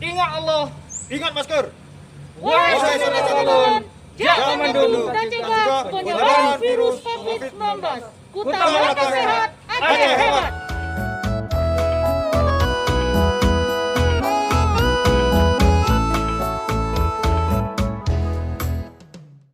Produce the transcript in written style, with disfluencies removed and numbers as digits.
Ingat Allah, ingat masker. Wahai saudara sekalian, jangan dulu dan cegah penyebaran virus COVID-19. Utamakan kesehatan